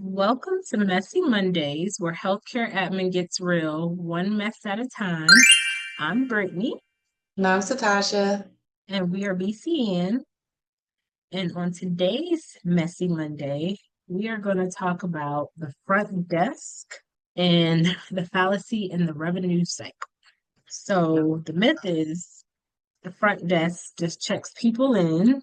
Welcome to Messy Mondays, where healthcare admin gets real, one mess at a time. I'm Brittany, And I'm Satasha. and we are BCN. And on today's Messy Monday, we are going to talk about the front desk and the fallacy in the revenue cycle. So, the myth is the front desk just checks people in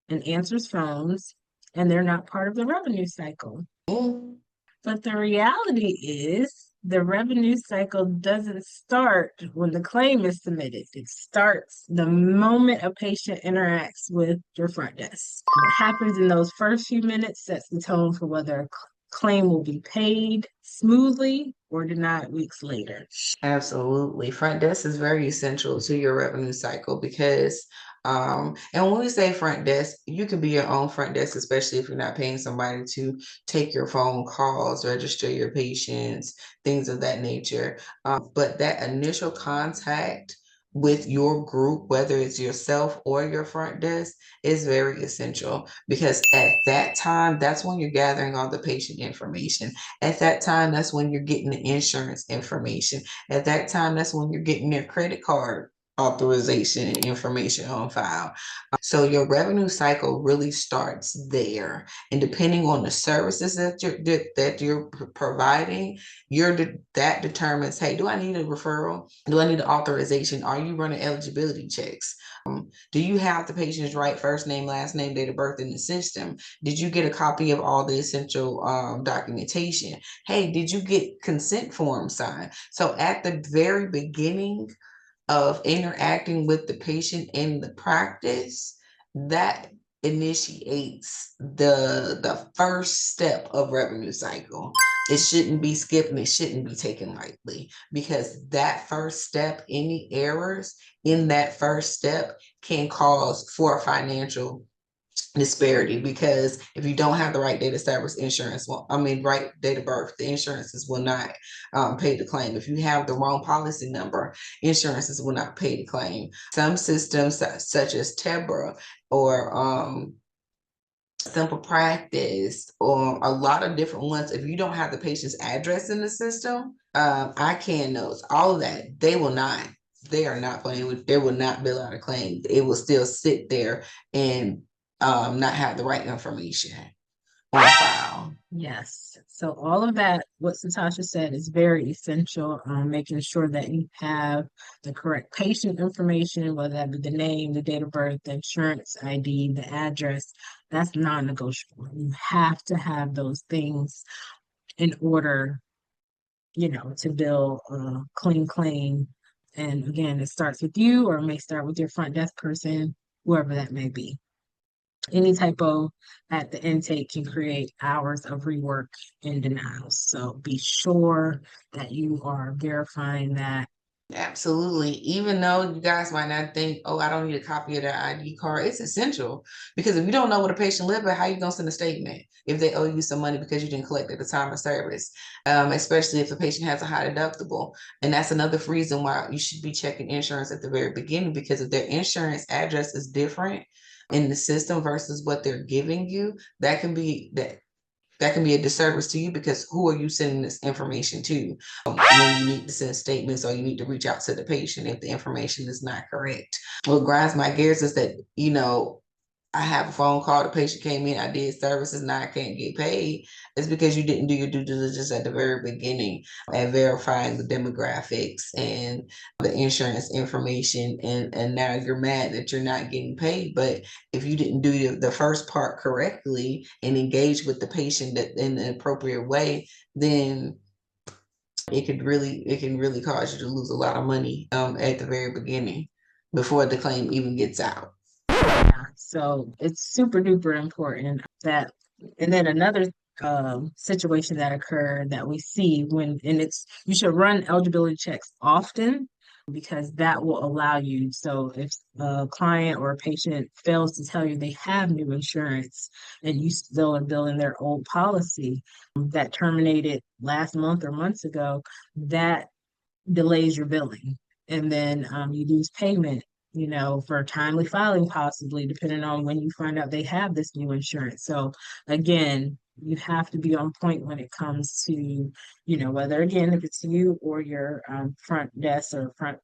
and answers phones, and they're not part of the revenue cycle. Mm. But the reality is the revenue cycle doesn't start when the claim is submitted. It starts the moment a patient interacts with your front desk. What happens in those first few minutes sets the tone for whether a claim will be paid smoothly or denied weeks later. Absolutely. Front desk is very essential to your revenue cycle because, and when we say front desk, you can be your own front desk, especially if you're not paying somebody to take your phone calls, register your patients, things of that nature. But that initial contact with your group, whether it's yourself or your front desk, is very essential because at that time, that's when you're gathering all the patient information. At that time, that's when you're getting the insurance information. At that time, that's when you're getting their credit card authorization and information on file. So your revenue cycle really starts there. And depending on the services that you're providing, that determines, hey, do I need a referral? Do I need an authorization? Are you running eligibility checks? Do you have the patient's right first name, last name, date of birth in the system? Did you get a copy of all the essential documentation? Hey, did you get consent forms signed? So at the very beginning of interacting with the patient in the practice, that initiates the first step of revenue cycle. It shouldn't be skipped and it shouldn't be taken lightly because that first step, any errors in that first step can cause for financial disparity because if you don't have the right date of service, insurance will, right date of birth, the insurances will not pay the claim. If you have the wrong policy number, insurances will not pay the claim. Some systems such as Tebra or Simple Practice or a lot of different ones, if you don't have the patient's address in the system, I can notes, all of that, they are not playing with, they will not bill out a claim. It will still sit there and not have the right information on file. Yes. So all of that, what Satasha said, is very essential. Making sure that you have the correct patient information, whether that be the name, the date of birth, the insurance ID, the address. That's non-negotiable. You have to have those things in order, to bill a clean claim. And again, it starts with you, or it may start with your front desk person, whoever that may be. Any typo at the intake can create hours of rework and denials. So be sure that you are verifying that. Absolutely. Even though you guys might not think, oh, I don't need a copy of their ID card, it's essential because if you don't know what a patient lives by, how you gonna send a statement if they owe you some money because you didn't collect at the time of service, especially if a patient has a high deductible. And that's another reason why you should be checking insurance at the very beginning because if their insurance address is different in the system versus what they're giving you, that can be a disservice to you because who are you sending this information to when you need to send statements or you need to reach out to the patient if the information is not correct? What grinds my gears is that, I have a phone call, the patient came in, I did services, now I can't get paid. It's because you didn't do your due diligence at the very beginning and verifying the demographics and the insurance information. And now you're mad that you're not getting paid. But if you didn't do the first part correctly and engage with the patient in the appropriate way, then it can really cause you to lose a lot of money at the very beginning before the claim even gets out. Yeah. So it's super duper important that, and then another situation that occurred that we see and you should run eligibility checks often because that will allow you. So if a client or a patient fails to tell you they have new insurance and you still are billing their old policy that terminated last month or months ago, that delays your billing. And then you lose payment, for timely filing, possibly, depending on when you find out they have this new insurance. So, again, you have to be on point when it comes to, whether again, if it's you or your front desk or front,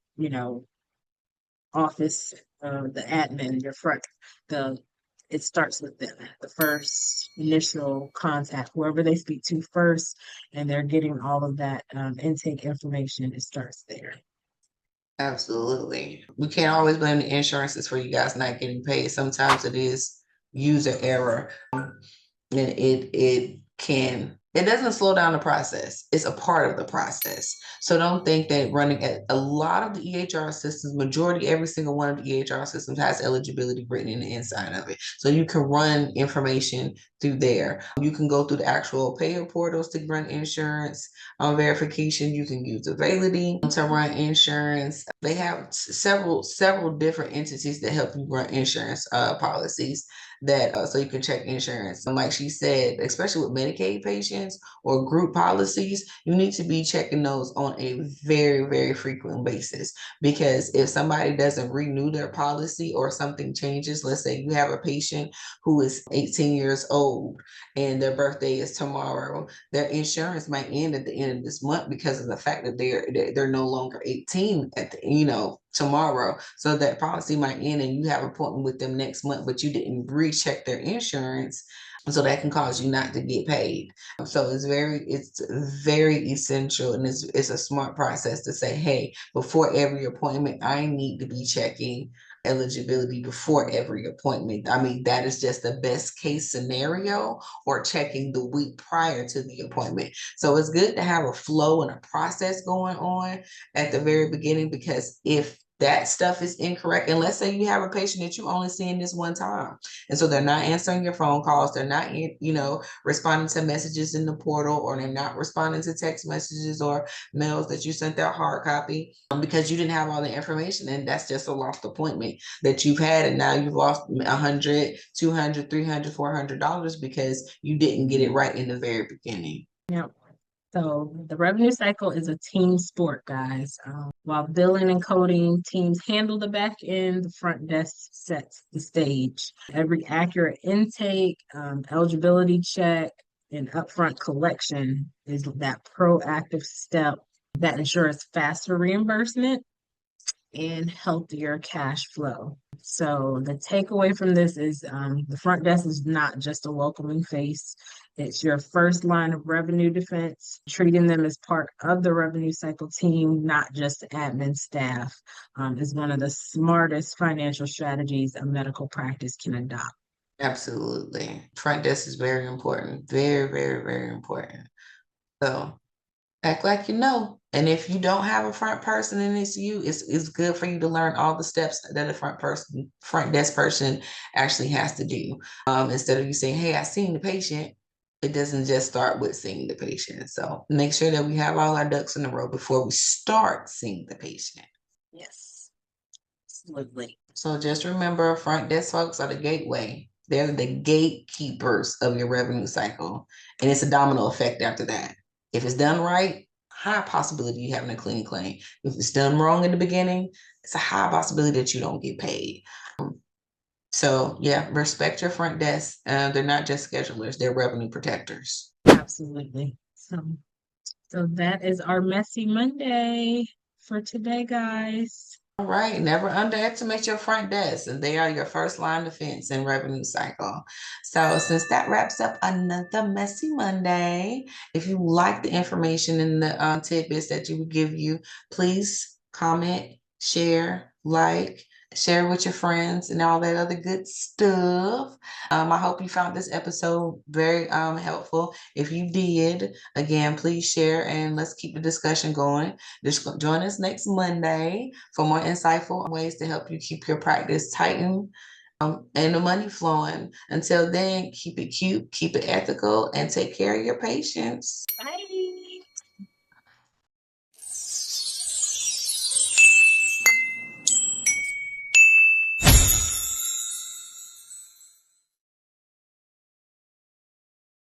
office, the admin, your front, the it starts with them, the first initial contact, whoever they speak to first, and they're getting all of that intake information. It starts there. Absolutely. We can't always blame the insurances for you guys not getting paid. Sometimes it is user error. And it doesn't slow down the process. It's a part of the process. So don't think that running a lot of the EHR systems, majority every single one of the EHR systems has eligibility written in the inside of it. So you can run information through there. You can go through the actual payer portals to run insurance verification. You can use Availity to run insurance. They have several different entities that help you run insurance policies that so you can check insurance. And like she said, especially with Medicaid patients or group policies, you need to be checking those on a very, very frequent basis. Because if somebody doesn't renew their policy or something changes, let's say you have a patient who is 18 years old and their birthday is tomorrow, their insurance might end at the end of this month because of the fact that they're no longer 18 at tomorrow. So that policy might end and you have an appointment with them next month, but you didn't recheck their insurance. So that can cause you not to get paid. So it's very essential, and it's a smart process to say, hey, before every appointment, I need to be checking eligibility before every appointment. I mean, that is just the best case scenario, or checking the week prior to the appointment. So it's good to have a flow and a process going on at the very beginning, because if that stuff is incorrect, and let's say you have a patient that you only seeing this one time, and so they're not answering your phone calls, they're not responding to messages in the portal, or they're not responding to text messages or mails that you sent out hard copy, because you didn't have all the information, and that's just a lost appointment that you've had, and now you've lost $100, $200, $300, $400 because you didn't get it right in the very beginning. Yep. So the revenue cycle is a team sport, guys. While billing and coding teams handle the back end, the front desk sets the stage. Every accurate intake, eligibility check, and upfront collection is that proactive step that ensures faster reimbursement and healthier cash flow. So the takeaway from this is the front desk is not just a welcoming face. It's your first line of revenue defense, treating them as part of the revenue cycle team, not just admin staff, is one of the smartest financial strategies a medical practice can adopt. Absolutely. Front desk is very important. Very, very, very important. So act like you know. And if you don't have a front person and it's you, it's good for you to learn all the steps that a front desk person actually has to do. Instead of you saying, hey, I seen the patient, it doesn't just start with seeing the patient. So make sure that we have all our ducks in a row before we start seeing the patient. Yes, absolutely. So just remember, front desk folks are the gateway. They're the gatekeepers of your revenue cycle. And it's a domino effect after that. If it's done right, high possibility you having a clean claim. If it's done wrong in the beginning, it's a high possibility that you don't get paid. So yeah, respect your front desk. They're not just schedulers, they're revenue protectors. Absolutely. So that is our messy Monday for today, guys. All right, never underestimate your front desk, and they are your first line of defense in revenue cycle. So, since that wraps up another messy Monday, if you like the information and the tidbits that you would give you, please comment, share, like, share with your friends, and all that other good stuff. I hope you found this episode very helpful. If you did, again, please share and let's keep the discussion going. Just join us next Monday for more insightful ways to help you keep your practice tightened and the money flowing. Until then, keep it cute, keep it ethical, and take care of your patients. Bye.